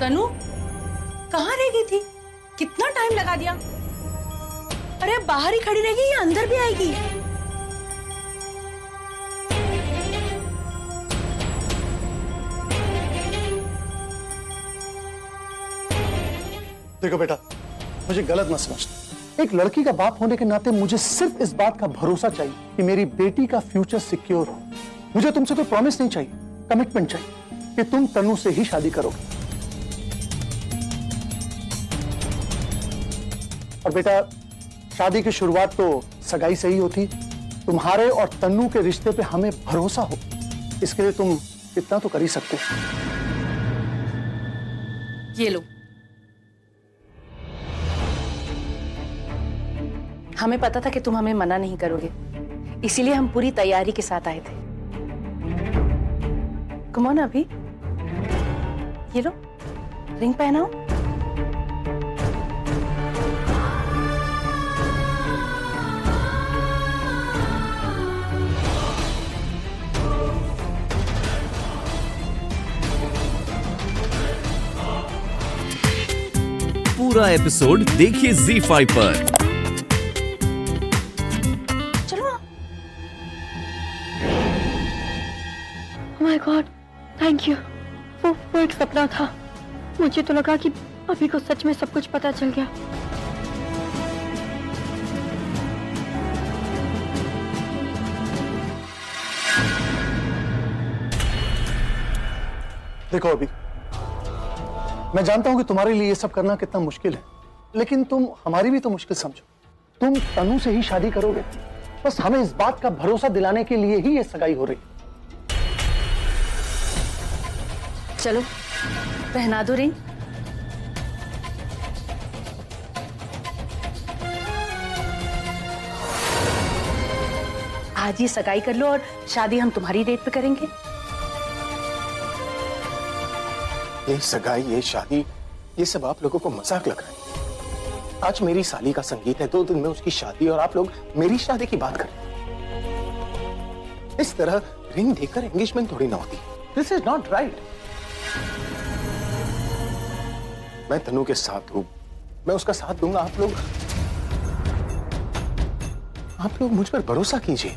तनु कहाँ रह गई थी? कितना टाइम लगा दिया? अरे बाहर ही खड़ी रहेगी या अंदर भी आएगी? देखो बेटा, मुझे गलत मत समझना। एक लड़की का बाप होने के नाते मुझे सिर्फ इस बात का भरोसा चाहिए कि मेरी बेटी का फ्यूचर सिक्योर हो। मुझे तुमसे कोई प्रॉमिस नहीं चाहिए, कमिटमेंट चाहिए कि तुम तनु से ही शादी करोगे। और बेटा, शादी की शुरुआत तो सगाई से ही होती। तुम्हारे और तन्नू के रिश्ते पे हमें भरोसा हो, इसके लिए तुम इतना तो कर ही सकते हो। ये लो, हमें पता था कि तुम हमें मना नहीं करोगे, इसीलिए हम पूरी तैयारी के साथ आए थे। कम ऑन अभी, ये लो, रिंग पहनाओ। पूरा एपिसोड देखिए ZEE5 पर। My God, thank you. वो एक सपना था। मुझे तो लगा कि अभी को सच में सब कुछ पता चल गया। देखो अभी, मैं जानता हूं कि तुम्हारे लिए ये सब करना कितना मुश्किल है, लेकिन तुम हमारी भी तो मुश्किल समझो। तुम तनु से ही शादी करोगे, बस हमें इस बात का भरोसा दिलाने के लिए ही ये सगाई हो रही। चलो पहना दो रिंग। आज ये सगाई कर लो और शादी हम तुम्हारी डेट पे करेंगे। ये सगाई, ये शादी, ये सब आप लोगों को मजाक लग रहा है। आज मेरी साली का संगीत है, 2 दिन में उसकी शादी, और आप लोग मेरी शादी की बात कर रहे हैं। इस तरह रिंग देकर एंगेजमेंट थोड़ी ना होती। This is not right. मैं तनु के साथ हूं, मैं उसका साथ दूंगा। आप लोग मुझ पर भरोसा कीजिए।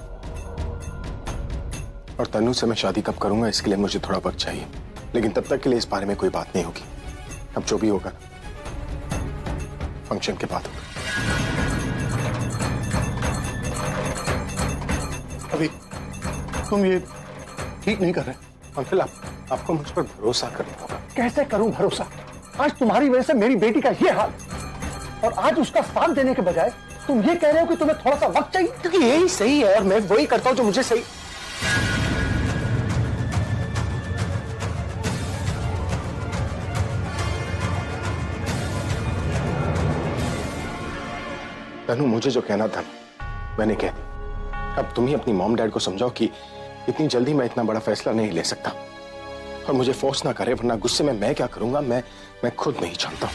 और तनु से मैं शादी कब करूंगा, इसके लिए मुझे थोड़ा वक्त चाहिए, लेकिन तब तक के लिए इस बारे में कोई बात नहीं होगी। अब जो भी होगा फंक्शन के बाद होगा। अभी तुम ये ठीक नहीं कर रहे। अंकल, आपको मुझ पर भरोसा करना होगा। कैसे करूं भरोसा? आज तुम्हारी वजह से मेरी बेटी का ये हाल, और आज उसका साथ देने के बजाय तुम ये कह रहे हो कि तुम्हें थोड़ा सा वक्त चाहिए। क्योंकि यही सही है और मैं वही करता हूं जो मुझे सही। तनु, मुझे जो कहना था मैंने कह दिया। अब तुम ही अपनी मॉम डैड को समझाओ कि इतनी जल्दी मैं इतना बड़ा फैसला नहीं ले सकता, और मुझे फोर्स ना करे, वरना गुस्से में मैं क्या करूंगा मैं खुद नहीं जानता।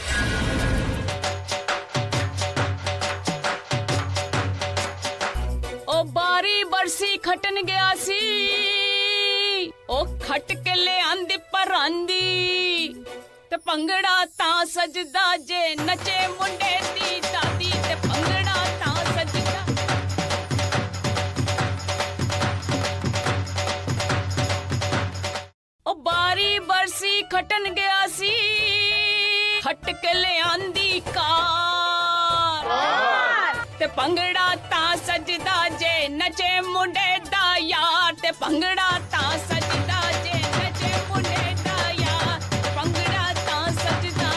ओ बारी बरसी खटन गया सी, ओ खट के ले आंदी पर आंदी, ते पंगड़ा ता सजदा जे नचे मुंडे दी दादी, ते पंगड़ा ता सजदा। ओ बारी बरसी खटन गया सी, खट के ले आंदी कार, ते पंगड़ा ता सजदा जे नचे मुंडे दा यार, ते पंगड़ा ता सजदा जे नचे मुंडे दा यार, पंगड़ा ता सजदा।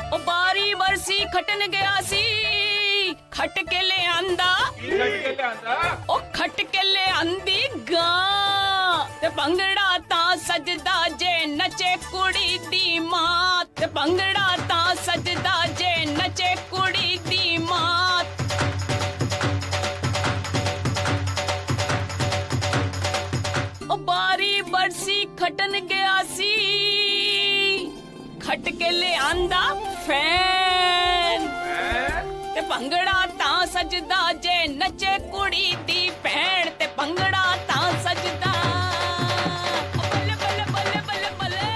ओ बारी बरसी खटन गया सी, खट के ले आंदा, ओ खट के ले आंदी गां, ते पंगड़ा ता सजदा जे नचे कुड़ी दी मां, ते पंगड़ा ता सजदा जे नचे कुड़ी दी मां। ओ बारी बरसी खटन गया सी, खट के ले आंदा फैन, ते ਭੰਗੜਾ ਤਾਂ ਸਜਦਾ ਜੇ ਨੱਚੇ ਕੁੜੀ ਦੀ ਭੈਣ ਤੇ ਭੰਗੜਾ ਤਾਂ ਸਜਦਾ ਬੱਲੇ ਬੱਲੇ ਬੱਲੇ ਬੱਲੇ ਬੱਲੇ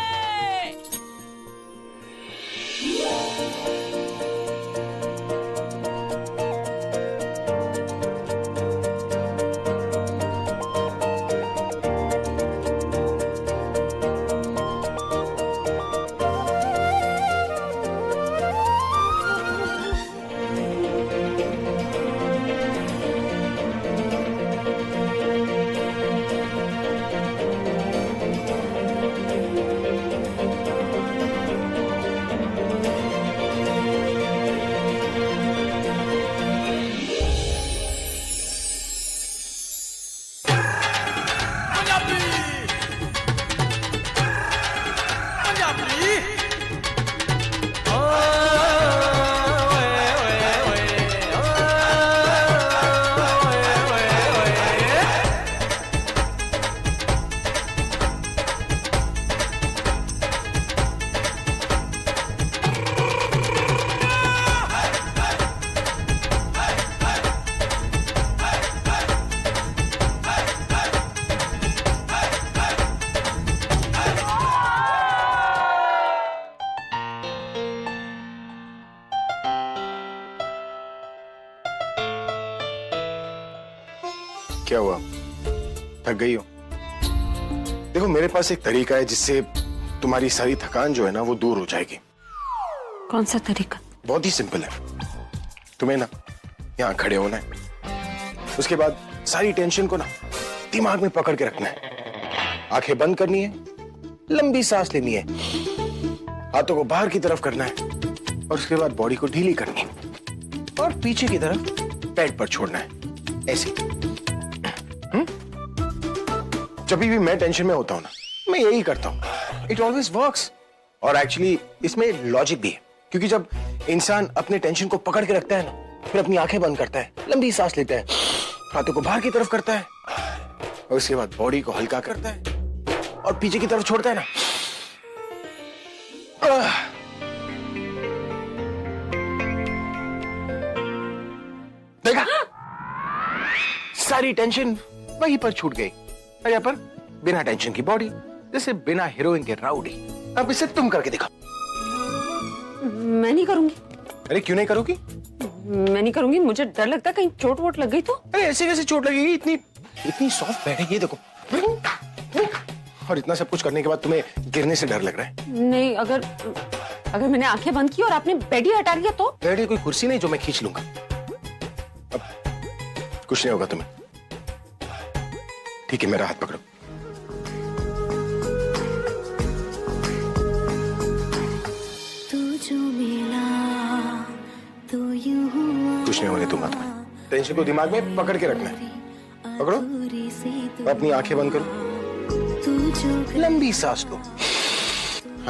क्या हुआ? थक गई हो? देखो मेरे पास एक तरीका है जिससे तुम्हारी सारी थकान जो है ना वो दूर हो जाएगी। कौन सा तरीका? बहुत ही सिंपल है। तुम्हें ना यहाँ खड़े होना है, उसके बाद सारी टेंशन को ना दिमाग में पकड़ के रखना है, आंखें बंद करनी है, लंबी सांस लेनी है, हाथों को बाहर की तरफ करना है और उसके बाद बॉडी को ढीली करनी है और पीछे की तरफ पेट पर छोड़ना है, ऐसे। जब भी मैं टेंशन में होता हूं ना मैं यही करता हूं। It always works. और एक्चुअली इसमें लॉजिक भी है, क्योंकि जब इंसान अपने टेंशन को पकड़ के रखता है ना फिर अपनी आंखें बंद करता है, लंबी सांस लेता है, हाथों को बाहर की तरफ करता है और उसके बाद बॉडी को हल्का करता है और पीछे की तरफ छोड़ता है ना। देखा, सारी टेंशन वहीं पर छूट गई और यहाँ पर बिना टेंशन की बॉडी, जैसे बिना हीरोइन के राउडी। अब इसे तुम करके दिखाओ। मैं नहीं करूंगी। अरे क्यों नहीं करोगी? मैं नहीं करूंगी, मुझे डर लगता है कहीं चोट वोट लग गई तो। अरे ऐसे कैसे चोट लगेगी? इतनी इतनी सॉफ्ट बेड है ये, देखो। और इतना सब कुछ करने के बाद तुम्हें गिरने से डर लग रहा है? नहीं, अगर मैंने आंखें बंद की और आपने बेड ही हटा दिया तो? बेड है कोई कुर्सी नहीं जो मैं खींच लूंगा। अब कुछ नहीं होगा तुम्हें। ठीक है, मेरा हाथ पकड़ो। कुछ नहीं होने दूंगा तुम्हें। टेंशन को दिमाग में पकड़ के रखना है। पकड़ो, अपनी आंखें बंद करो, लंबी सांस लो।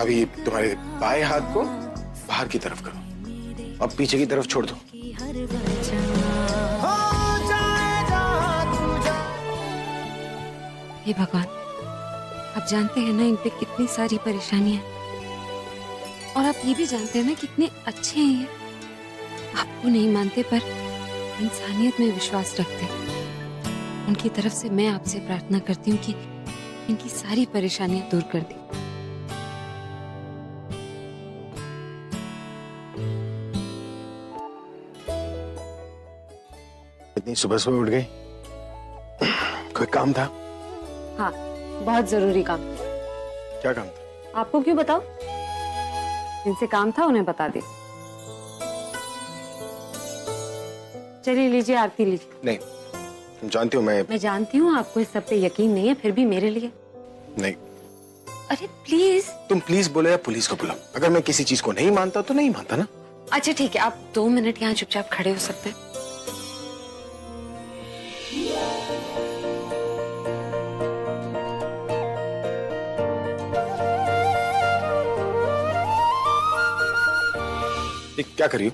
अभी तुम्हारे बाएं हाथ को बाहर की तरफ करो, अब पीछे की तरफ छोड़ दो। हे भगवान, आप जानते हैं ना इन पे कितनी सारी परेशानियां, और आप ये भी जानते हैं ना कितने अच्छे हैं ये। आपको नहीं मानते पर इंसानियत में विश्वास रखते हैं। उनकी तरफ से मैं आपसे प्रार्थना करती हूँ कि इनकी सारी परेशानियां दूर कर दी। इतनी सुबह सुबह उठ गई, कोई काम था? हाँ, बहुत जरूरी काम। क्या काम था? आपको क्यों बताओ? जिनसे काम था उन्हें बता दे। चलिए लीजिए, आरती लीजिए। नहीं, तुम जानती हो मैं जानती हूँ आपको इस सब पे यकीन नहीं है, फिर भी मेरे लिए। नहीं। अरे प्लीज। तुम प्लीज बोलो या पुलिस को बुलाओ। अगर मैं किसी चीज को नहीं मानता तो नहीं मानता ना। अच्छा ठीक है, आप 2 मिनट यहाँ चुपचाप खड़े हो सकते हैं? क्या करी हो?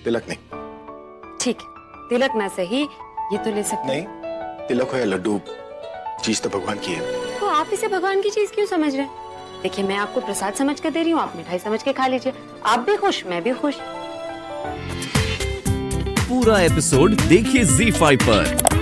तिलक नहीं। ठीक है, तिलक ना सही, ये तो ले सकते। नहीं, तिलक हो या लड्डू, चीज तो भगवान की है। तो आप इसे भगवान की चीज क्यों समझ रहे हैं? देखिए, मैं आपको प्रसाद समझ कर दे रही हूँ, आप मिठाई समझ के खा लीजिए। आप भी खुश, मैं भी खुश। पूरा एपिसोड देखिए ZEE5 पर।